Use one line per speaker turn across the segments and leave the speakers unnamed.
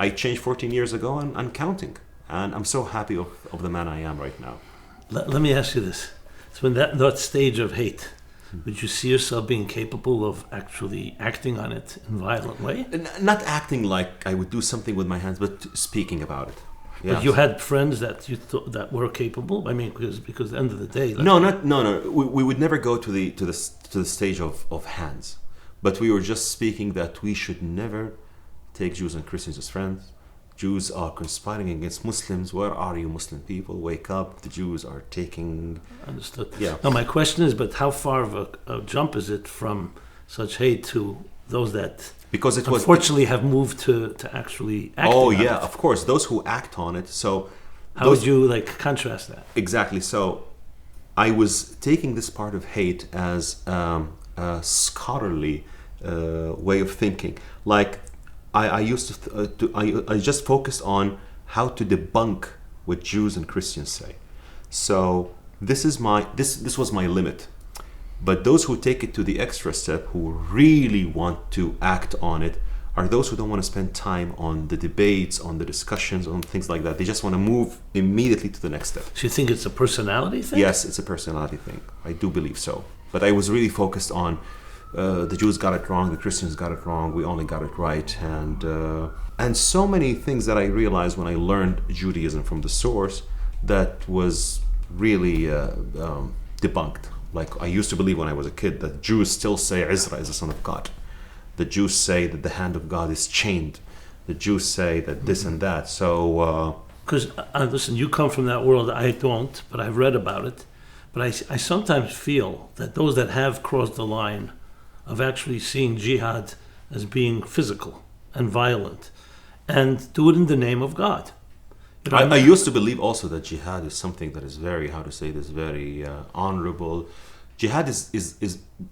I changed 14 years ago and counting. And I'm so happy of the man I am right now.
Let me ask you this. So in that stage of hate, would you see yourself being capable of actually acting on it in a violent way?
Not acting like I would do something with my hands, but speaking about it. Yes.
But you had friends that you thought that were capable. I mean, because at the end of the day,
no. We would never go to the stage of hands, but we were just speaking that we should never take Jews and Christians as friends. Jews are conspiring against Muslims. Where are you, Muslim people? Wake up! The Jews are taking.
Understood.
Yeah.
Now my question is, but how far of a jump is it from such hate to those that? Because it unfortunately have moved to actually acting on it.
Of course, those who act on it. So
how would you contrast that?
Exactly. So I was taking this part of hate as a scholarly way of thinking. Like I used I just focused on how to debunk what Jews and Christians say. So this was my limit. But those who take it to the extra step, who really want to act on it, are those who don't want to spend time on the debates, on the discussions, on things like that. They just want to move immediately to the next step.
So you think it's a personality thing?
Yes, it's a personality thing. I do believe so. But I was really focused on the Jews got it wrong, the Christians got it wrong, we only got it right. And so many things that I realized when I learned Judaism from the source that was really debunked. Like I used to believe when I was a kid that Jews still say Isra is the son of God. The Jews say that the hand of God is chained. The Jews say that this and that. So,
because listen, you come from that world. I don't, but I've read about it. But I sometimes feel that those that have crossed the line of actually seeing jihad as being physical and violent, and do it in the name of God. You know,
I used to believe also that jihad is something that is very, very honorable. Jihad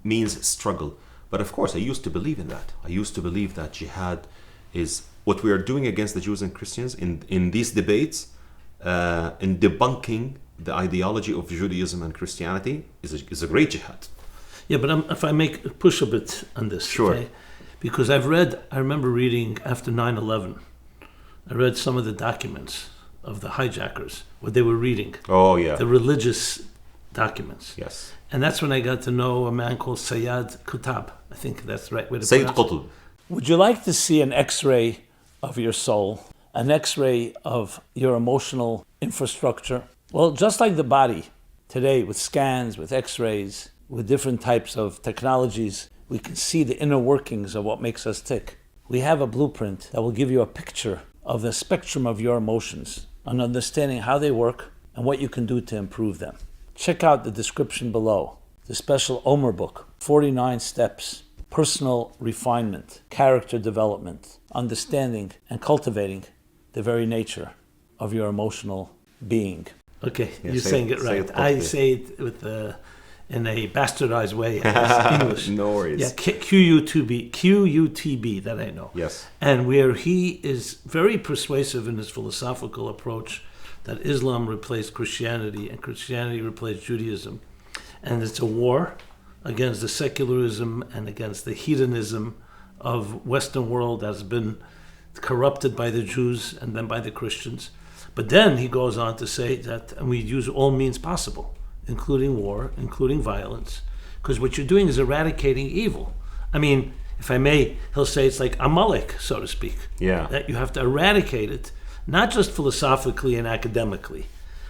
means struggle. But of course, I used to believe in that. I used to believe that jihad is what we are doing against the Jews and Christians in these debates, in debunking the ideology of Judaism and Christianity is a great jihad.
Yeah, but if I push a bit on this.
Sure.
Okay? Because I remember reading after 9/11, I read some of the documents of the hijackers, what they were reading.
Oh, yeah.
The religious documents.
Yes.
And that's when I got to know a man called Sayyid Qutb. I think that's the right way to
Sayyid
pronounce it.
Qutb.
Would you like to see an X-ray of your soul, an X-ray of your emotional infrastructure? Well, just like the body, today with scans, with X-rays, with different types of technologies, we can see the inner workings of what makes us tick. We have a blueprint that will give you a picture of the spectrum of your emotions, and understanding how they work and what you can do to improve them. Check out the description below, the special Omer book, 49 steps, personal refinement, character development, understanding and cultivating the very nature of your emotional being. Okay, you're saying it right. I say it with in a bastardized way in English.
No worries.
Yeah, Q-U-T-B, that I know.
Yes.
And where he is very persuasive in his philosophical approach that Islam replaced Christianity and Christianity replaced Judaism. And it's a war against the secularism and against the hedonism of Western world that's been corrupted by the Jews and then by the Christians. But then he goes on to say that we use all means possible, including war, including violence, because what you're doing is eradicating evil. I mean, if I may, he'll say it's like Amalek, so to speak.
Yeah.
That you have to eradicate it, not just philosophically and academically,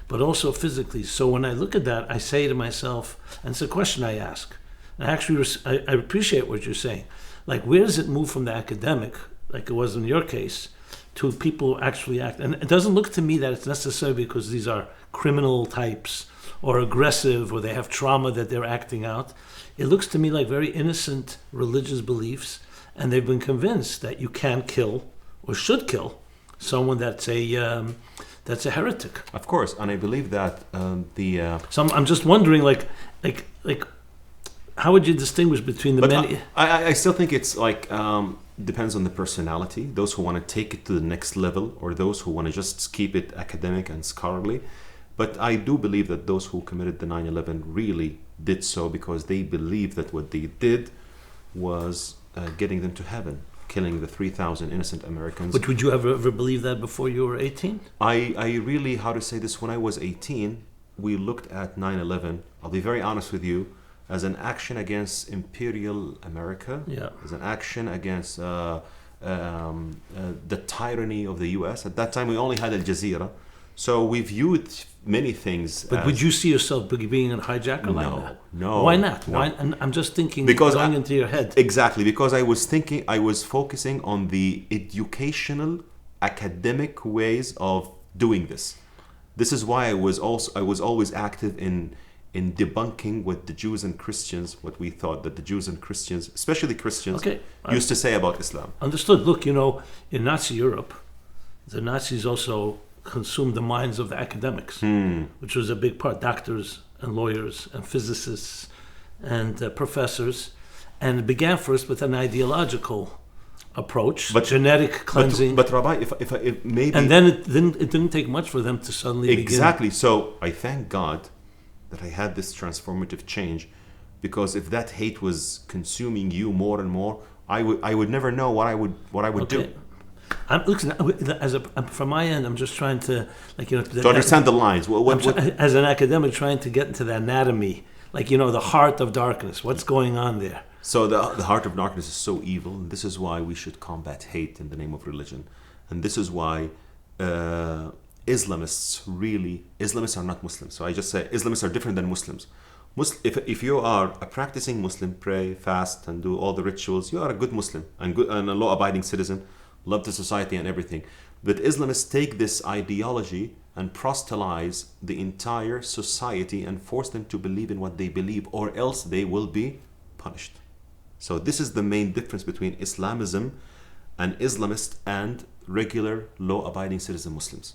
but also physically. So when I look at that, I say to myself, and it's a question I ask, and actually I appreciate what you're saying. Like, where does it move from the academic, like it was in your case, to people who actually act? And it doesn't look to me that it's necessarily because these are criminal types or aggressive or they have trauma that they're acting out. It looks to me like very innocent religious beliefs, and they've been convinced that you can kill or should kill someone that's a heretic.
Of course, and I believe that
So I'm just wondering, like, how would you distinguish between the many?
I still think it's like depends on the personality. Those who want to take it to the next level, or those who want to just keep it academic and scholarly. But I do believe that those who committed the 9/11 really did so because they believed that what they did was getting them to heaven, killing the 3,000 innocent Americans.
But would you ever believe that before you were 18?
I really, how to say this, when I was 18, we looked at 9/11, I'll be very honest with you, as an action against imperial America,
Yeah.
as an action against the tyranny of the US. At that time, we only had Al Jazeera. So we viewed many things.
But would you see yourself being a hijacker like
No,
that?
no.
Why not?
No.
Why? And I'm just thinking,
Because
going into your head.
Exactly, because I was focusing on the educational, academic ways of doing this. This is why I was always active in debunking what the Jews and Christians, what we thought that the Jews and Christians, especially Christians, used to say about Islam.
Understood. Look, you know, in Nazi Europe, the Nazis also consumed the minds of the academics, which was a big part. Doctors and lawyers and physicists and professors. And it began first with an ideological approach, genetic cleansing.
But Rabbi, if maybe...
And then it didn't take much for them to suddenly
Exactly. So I thank God that I had this transformative change, because if that hate was consuming you more and more, I would never know what I would do.
Listen, from my end, I'm just trying to, like, you know,
to understand the lines.
As an academic, trying to get into the anatomy, like, you know, the heart of darkness. What's going on there?
So the heart of darkness is so evil, and this is why we should combat hate in the name of religion, and this is why Islamists are not Muslims. So I just say Islamists are different than Muslims. If you are a practicing Muslim, pray, fast, and do all the rituals, you are a good Muslim and a law-abiding citizen, love the society and everything. But Islamists take this ideology and proselytize the entire society and force them to believe in what they believe, or else they will be punished. So this is the main difference between Islamism and Islamist and regular law-abiding citizen Muslims.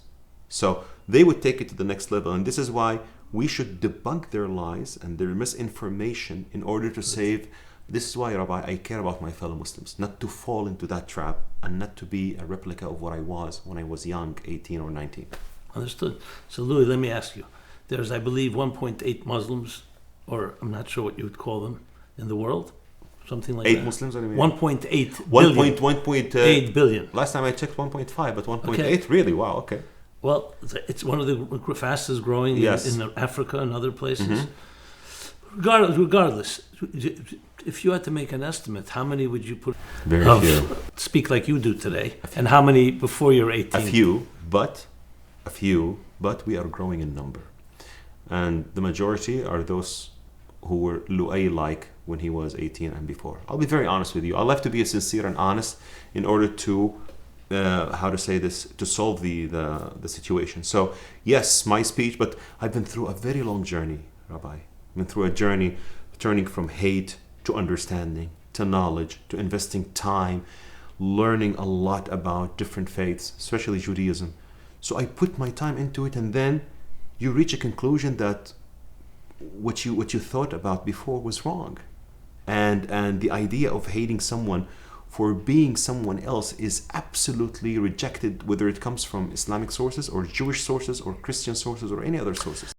So they would take it to the next level, and this is why we should debunk their lies and their misinformation in order to save. This is why, Rabbi, I care about my fellow Muslims, not to fall into that trap and not to be a replica of what I was when I was young, 18 or 19.
Understood. So, Louis, let me ask you. There's, I believe, 1.8 Muslims, or I'm not sure what you would call them, in the world. Something like
8
that.
Muslims? What do you mean?
1.8 billion.
1.8
billion.
Last time I checked 1.5, but 1.8,
Okay.
really? Wow, okay.
Well, it's one of the fastest growing in Africa and other places. Regardless, if you had to make an estimate, how many would you put?
Very few.
Speak like you do today, and how many before you're 18?
A few, but we are growing in number, and the majority are those who were Loay-like when he was 18 and before. I'll be very honest with you. I'll have to be sincere and honest in order to to solve the situation. So yes, my speech, but I've been through a very long journey, Rabbi. I've been through a journey turning from hate to understanding, to knowledge, to investing time, learning a lot about different faiths, especially Judaism. So I put my time into it, and then you reach a conclusion that what you thought about before was wrong. And the idea of hating someone for being someone else is absolutely rejected, whether it comes from Islamic sources or Jewish sources or Christian sources or any other sources.